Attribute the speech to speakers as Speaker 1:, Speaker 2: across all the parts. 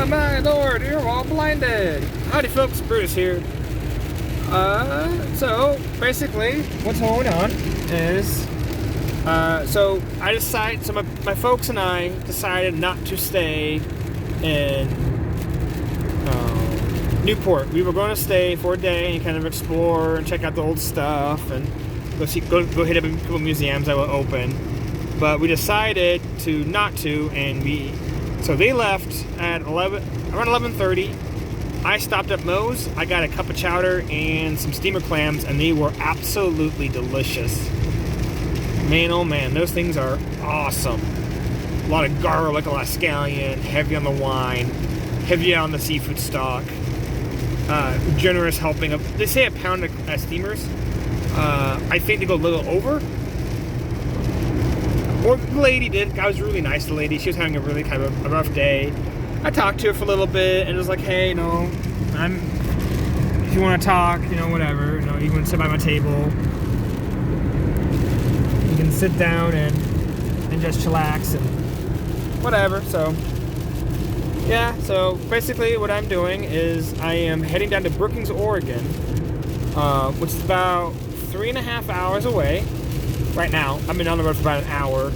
Speaker 1: Oh my lord, you're all blinded. Howdy folks, Brutus here. So basically what's going on is so my folks and I decided not to stay in Newport. We were going to stay for a day and kind of explore and check out the old stuff and go hit up a couple museums that were open. But we decided to not to, so they left at around 11:30. I stopped at Moe's. I got a cup of chowder and some steamer clams, and they were absolutely delicious. Man, oh man, those things are awesome. A lot of garlic, a lot of scallion, heavy on the wine, heavy on the seafood stock. Generous helping of. They say a pound of steamers. I think they go a little over. Or the lady did. I was really nice to the lady. She was having a really kind of a rough day. I talked to her for a little bit and was like, hey, if you want to talk, whatever, you want to sit by my table. You can sit down and just chillax and whatever. So, yeah. So basically what I'm doing is I am heading down to Brookings, Oregon, which is about 3.5 hours away. Right now, I've been on the road for about an hour,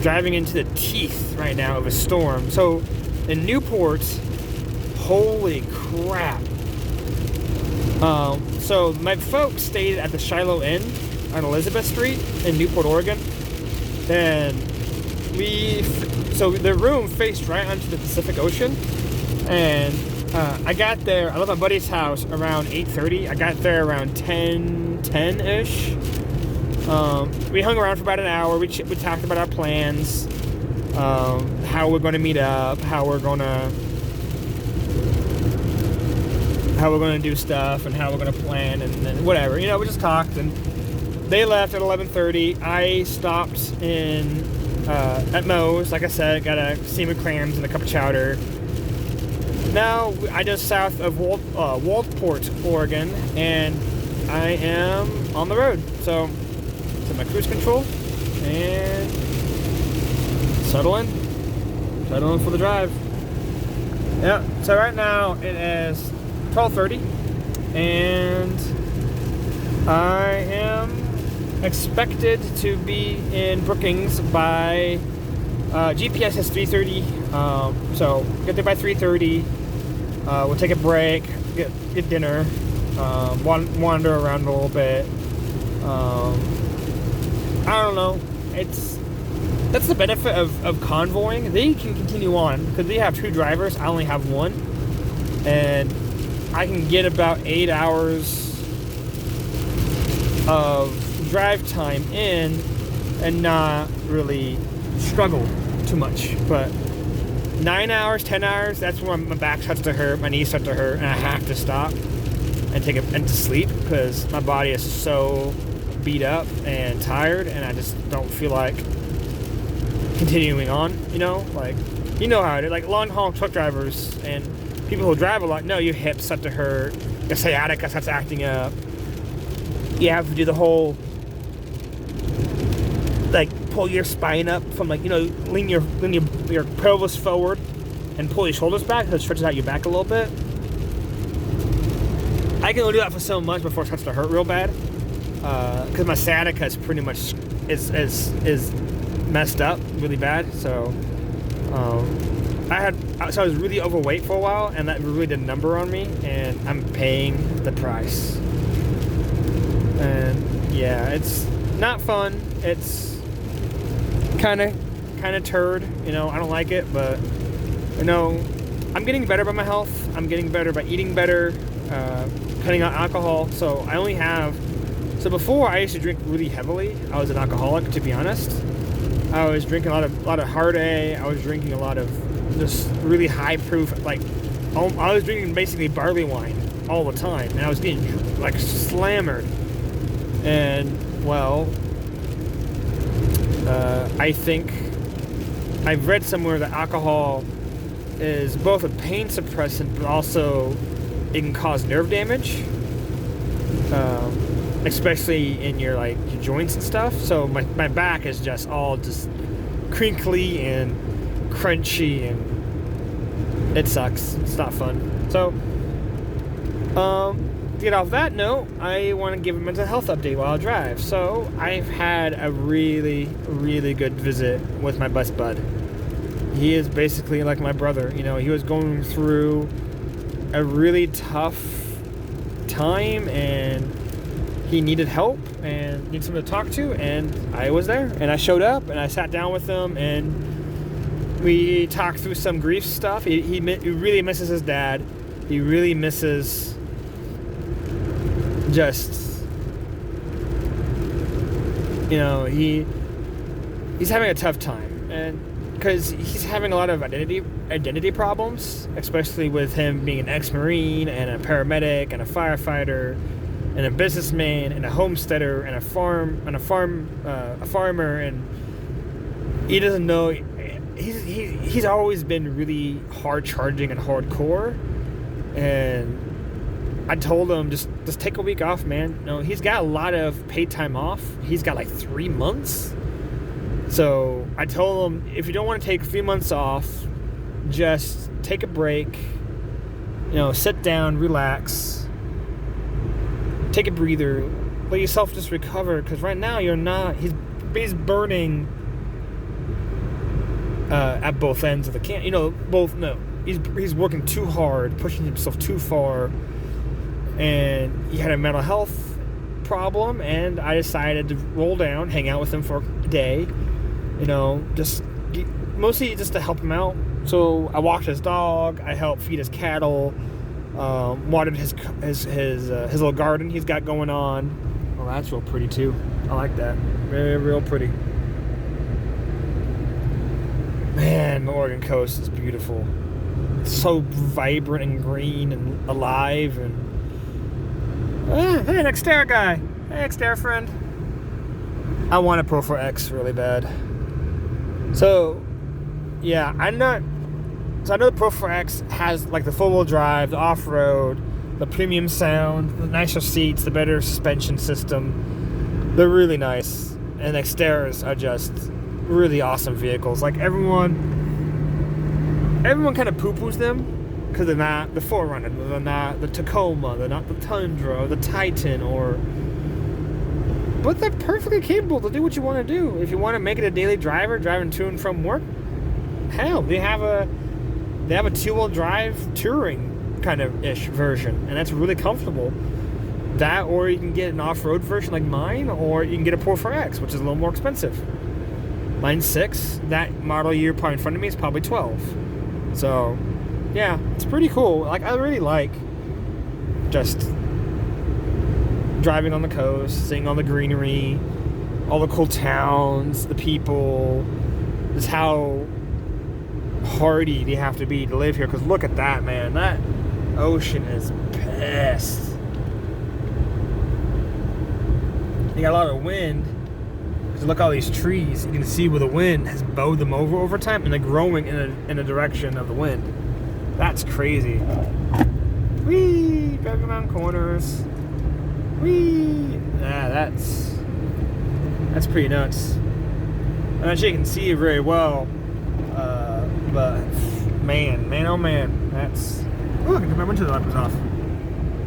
Speaker 1: driving into the teeth right now of a storm. So, in Newport, holy crap. So, my folks stayed at the Shiloh Inn on Elizabeth Street in Newport, Oregon. And so the room faced right onto the Pacific Ocean. And I got there, I left my buddy's house around 8:30. I got there around 10-ish. We hung around for about an hour. We talked about our plans, how we're going to meet up, how we're going to do stuff, and how we're going to plan, and whatever. We just talked, and they left at 11:30. I stopped in at Moe's. Like I said, got a steamer clams and a cup of chowder. Now I just south of Newport, Oregon, and I am on the road. So my cruise control and settle in for the drive. Yeah. So right now it is 12:30, and I am expected to be in Brookings by GPS says 3:30. So get there by 3:30. We'll take a break, get dinner, wander around a little bit. I don't know. That's the benefit of convoying. They can continue on because they have two drivers. I only have one, and I can get about 8 hours of drive time in and not really struggle too much. But 9 hours, 10 hours, that's when my back starts to hurt, my knees start to hurt, and I have to stop and to sleep because my body is so beat up and tired, and I just don't feel like continuing on. How it is. Like long haul truck drivers and people who drive a lot know your hips start to hurt, your sciatica starts acting up. You have to do the whole pull your spine up from lean your pelvis forward and pull your shoulders back so it stretches out your back a little bit. I can only do that for so much before it starts to hurt real bad. Because my sciatica is pretty much is messed up really bad. So I was really overweight for a while, and that really did a number on me, and I'm paying the price. And yeah, it's not fun. It's kind of turd. I don't like it, but I'm getting better by my health. I'm getting better by eating better, cutting out alcohol. So So before, I used to drink really heavily. I was an alcoholic, to be honest. I was drinking a lot of Hard A. I was drinking a lot of just really high proof, I was drinking basically barley wine all the time, and I was getting slammered. And I think I've read somewhere that alcohol is both a pain suppressant, but also it can cause nerve damage. Especially in your joints and stuff. So my back is just all crinkly and crunchy and it sucks. It's not fun. So, to get off that note, I want to give a mental health update while I drive. So, I've had a really, really good visit with my bus bud. He is basically like my brother. You know, he was going through a really tough time, and he needed help and needed someone to talk to, and I was there, and I showed up, and I sat down with him, and we talked through some grief stuff. He really misses his dad. He really misses just, you know, he's having a tough time, and because he's having a lot of identity problems, especially with him being an ex-Marine and a paramedic and a firefighter and a businessman and a homesteader and a farmer, and he doesn't know. He's always been really hard charging and hardcore, and I told him just take a week off, man. No, he's got a lot of paid time off. He's got like 3 months. So I told him, if you don't want to take 3 months off, just take a break. You know, sit down, relax, take a breather, let yourself just recover. Because right now you're not. He's burning at both ends of the can. You know, both. No, he's working too hard, pushing himself too far, and he had a mental health problem. And I decided to roll down, hang out with him for a day. You know, mostly just to help him out. So I walked his dog. I helped feed his cattle. Watered his little garden he's got going on. Oh, that's real pretty too. I like that. Very, real pretty. Man, the Oregon coast is beautiful. It's so vibrant and green and alive. And hey, an Xterra guy. Hey, Xterra friend. I want a Pro 4X really bad. So, yeah, I know the Pro 4X has like the four-wheel drive, the off-road, the premium sound, the nicer seats, the better suspension system. They're really nice, and Xterras are just really awesome vehicles. Like everyone kind of poo-poos them because they're not the 4Runner, they're not the Tacoma, they're not the Tundra or the Titan, but they're perfectly capable to do what you want to do. If you want to make it a daily driver, driving to and from work, hell, they have a two-wheel drive touring kind of ish version, and that's really comfortable. That, or you can get an off-road version like mine, or you can get a Pro 4X, which is a little more expensive. Mine's 6. That model year probably in front of me is probably 12. So, yeah, it's pretty cool. Like, I really like just driving on the coast, seeing all the greenery, all the cool towns, the people, just how hardy they have to be to live here. Because look at that, man. That ocean is pissed. You got a lot of wind. Because look at all these trees. You can see where the wind has bowed them over time, and they're growing in a direction of the wind. That's crazy. Whee! Driving around corners. Whee! Yeah, that's pretty nuts. I'm not sure you can see it very well, but man, oh man, that's. Ooh, I can turn my windshield wipers off.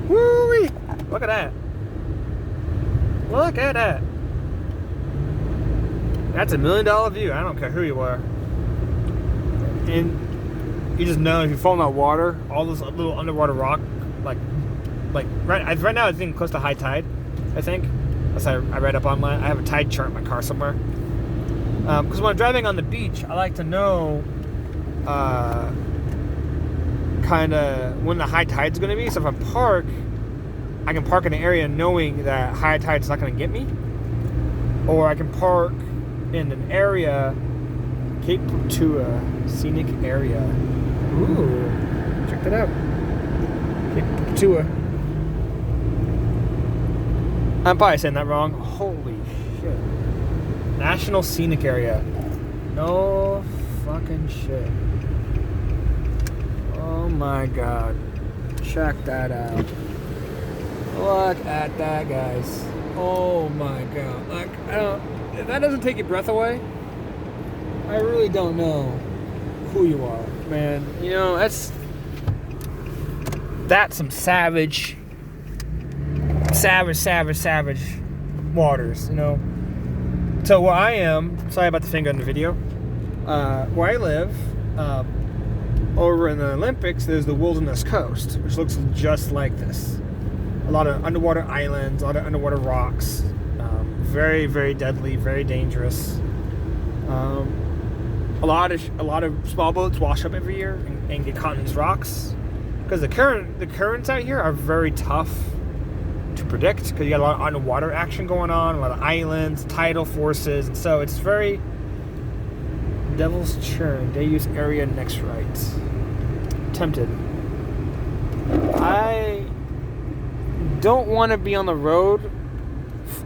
Speaker 1: Woo-wee! Look at that. Look at that. That's $1 million view. I don't care who you are. And you just know if you fall in that water, all those little underwater rock, like right now it's getting close to high tide, I think. As I read up online. I have a tide chart in my car somewhere. Because when I'm driving on the beach, I like to know kind of when the high tide's going to be. So if I park, I can park in an area knowing that high tide's not going to get me. Or I can park in an area, Cape Patua, scenic area. Ooh, check that out. Cape Patua. I'm probably saying that wrong. Holy shit. National Scenic Area. No fucking shit. Oh my god. Check that out. Look at that, guys. Oh my god. Like, if that doesn't take your breath away, I really don't know who you are, man. You know, that's some savage waters, you know. So where I am, sorry about the finger in the video, where I live, over in the Olympics, there's the Wilderness Coast, which looks just like this. A lot of underwater islands, a lot of underwater rocks, very, very deadly, very dangerous. A lot of small boats wash up every year and get caught in these rocks, because the currents out here are very tough to predict, because you got a lot of underwater action going on, a lot of islands, tidal forces, and so it's very Devil's Churn. They use area next right. Tempted. I don't want to be on the road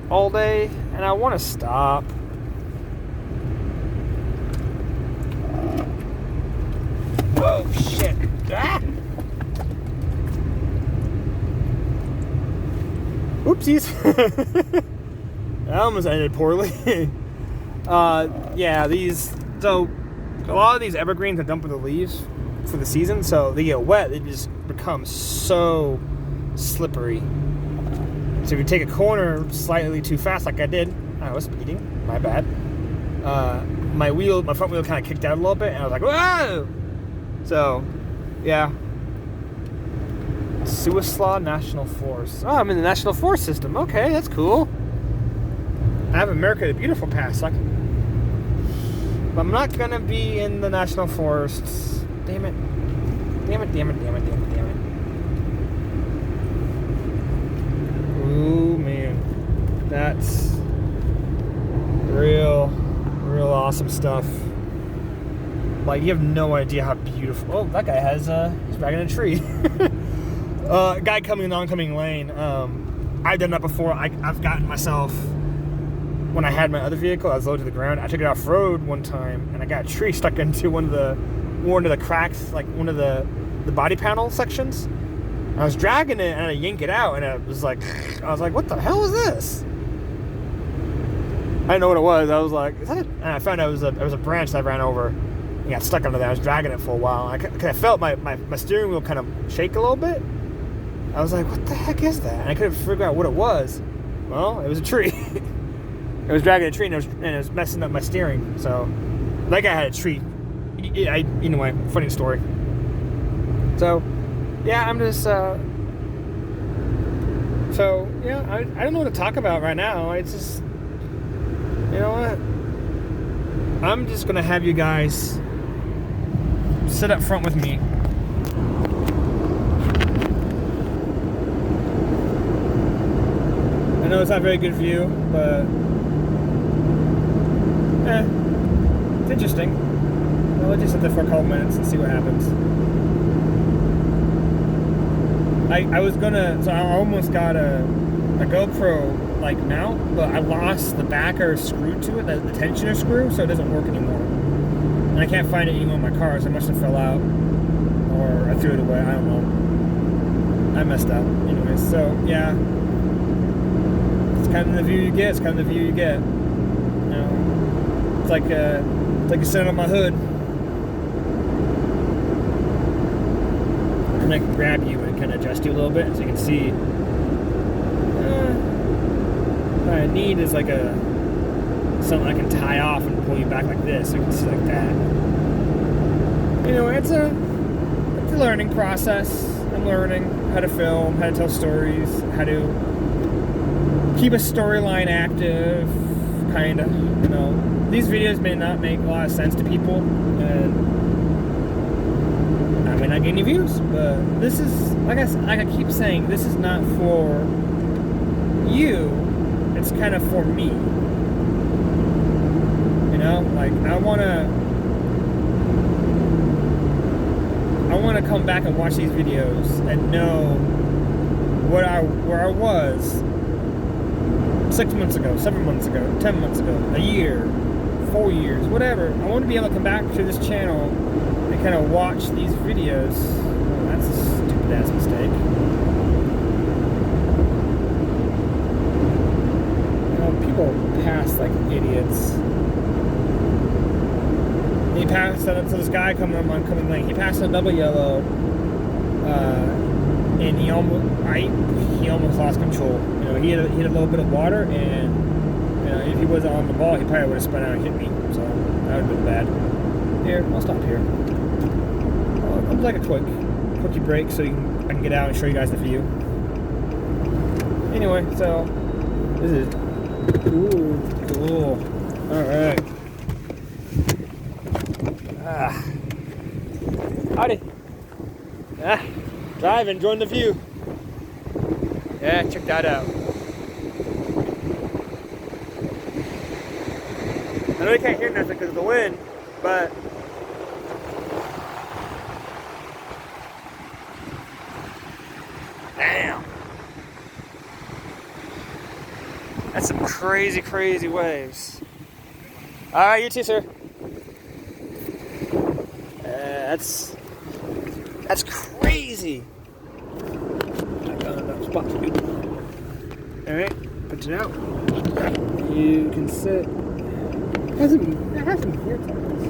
Speaker 1: all day, and I want to stop. Oh shit! Ah! Oopsies! That almost ended poorly. Yeah, so a lot of these evergreens are dumping the leaves for the season, so they get wet, they just become so slippery. So if you take a corner slightly too fast, like I did, I was speeding, my bad. My front wheel kind of kicked out a little bit, and I was like, whoa! So, yeah. Siuslaw National Forest. Oh, I'm in the National Forest system. Okay, that's cool. I have America the Beautiful Pass. But I'm not gonna be in the National Forests. Damn it. Damn it. Ooh, man. That's real awesome stuff. Like, you have no idea how beautiful. Oh, that guy he's dragging a tree. Guy coming in the oncoming lane. I've done that before. I've gotten myself, when I had my other vehicle, I was low to the ground. I took it off road one time, and I got a tree stuck into one of the cracks, like one of the body panel sections. I was dragging it, and I yanked it out, and I was like, what the hell is this? I didn't know what it was. I was like, is that it? And I found out it was a branch that I ran over and got stuck under there. I was dragging it for a while. I felt my steering wheel kind of shake a little bit. I was like, what the heck is that? And I couldn't figure out what it was. Well, it was a tree. It was dragging a tree, and it was messing up my steering. So, that guy had a tree. Anyway, funny story. So, yeah, I'm just, I don't know what to talk about right now. It's just, you know what? I'm just going to have you guys sit up front with me. I know it's not a very good view, but it's interesting. I'll just sit there for a couple minutes and see what happens. I almost got a GoPro like mount, but I lost the backer screw to it, the tensioner screw, so it doesn't work anymore. And I can't find it anymore in my car, so it must have fell out, or I threw it away. I don't know. I messed up. Anyways, so yeah, it's kind of the view you get. You know, it's like you're sitting on my hood. And I can grab you and kind of adjust you a little bit so you can see. What I need is like something I can tie off and pull you back like this so you can see like that. It's a learning process. I'm learning how to film, how to tell stories, how to keep a storyline active, kind of. These videos may not make a lot of sense to people, and I may not get any views, but this is, like I keep saying, this is not for you, it's kind of for me. I want to come back and watch these videos and know where I was 6 months ago, 7 months ago, 10 months ago, a year, 4 years, whatever. I want to be able to come back to this channel and kind of watch these videos. Oh, that's a stupid ass mistake. People pass like idiots. He passed, so this guy coming on coming lane. He passed a double yellow, and he almost lost control. You know, he had a little bit of water, and you know, if he wasn't on the ball, he probably would have spun out and hit me. So that would have been bad. Here, I'll stop here. I'll do like a quickie break so I can get out and show you guys the view. Anyway, so this is cool. All right. Howdy. Driving, enjoying the view. Yeah, check that out. I know you can't hear nothing because of the wind, but damn. That's some crazy, crazy waves. All right, you too, sir. That's crazy. I found enough spot to do. All right, put it out. You can sit. It has some gear tires.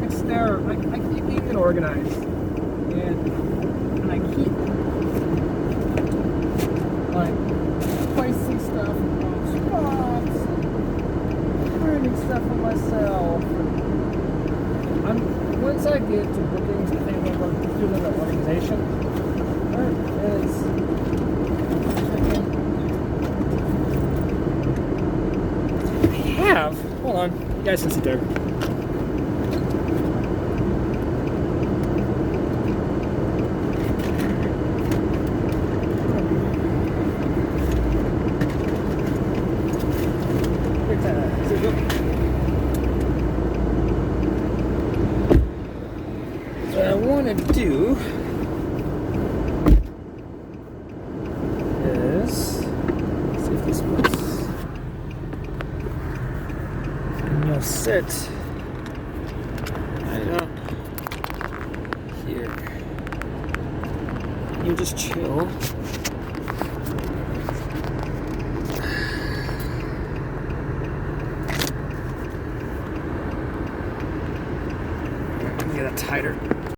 Speaker 1: It's there. I keep keeping it organized, and I keep like placing stuff in wrong spots, and finding stuff for myself. Once I get to Brookings, I think I'm going to do a little organization. There is. Hold on, you guys can sit there. So what I want to do is see if this works. You'll sit right up here. You just chill. Get it tighter.